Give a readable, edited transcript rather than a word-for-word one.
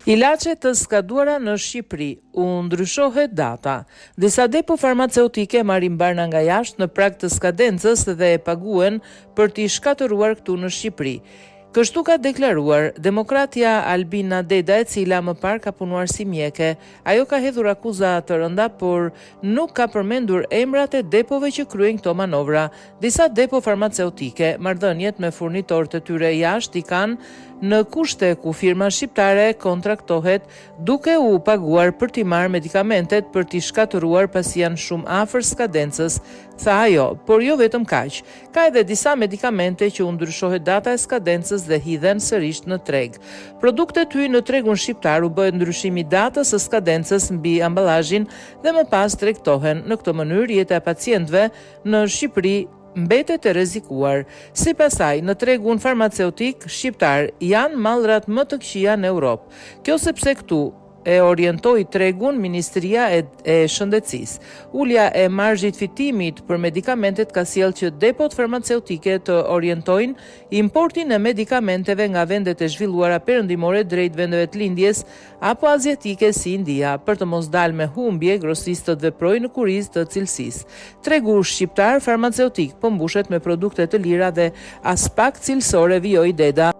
Ilaçe të skaduara në Shqipëri, u ndryshohet data. Disa depo farmaceutike marrin barna nga jashtë në prag të skadencës dhe e paguen për t'i shkatëruar këtu në Shqipëri. Kështu ka deklaruar demokratja Albina Deda, e cila më parë ka punuar si mjeke. Ajo ka hedhur akuza të rënda, por nuk ka përmendur emrat e depove që kryejnë këto manovra. Disa depo farmaceutike, marrëdhëniet me furnitorët e tyre jashtë i kanë në kushte ku firma shqiptare kontraktohet duke u paguar për t'i marrë medikamentet për t'i shkatëruar pasi janë shumë afër skadencës, tha ajo, por jo vetëm kaq. Ka edhe disa medikamente që u ndryshohet data e skadencës dhe hidhen sërish në treg. Produktet hyjnë në tregun shqiptar, u bëhet ndryshimi datës së skadencës mbi ambalazhin dhe më pas tregtohen. Në këtë mënyrë jeta e pacientëve në Shqipëri mbetet e rrezikuar. Sipas saj, në tregun farmaceutik shqiptar janë mallrat më të këqija në Europë. Kjo sepse këtu e orientoi tregun Ministria e Shëndetësisë. Ulja e marzhit fitimit për medikamentet ka sjellë që depot farmaceutike të orientojnë importin e medikamenteve nga vendet e zhvilluara perëndimore drejt vendeve të lindjes apo aziatike si India, për të mos dalë me humbje, grosistët veprojnë në kurrizë të cilësisë. Tregu shqiptar farmaceutik po mbushet me produkte të lira dhe as pak cilësore, vijoi Deda.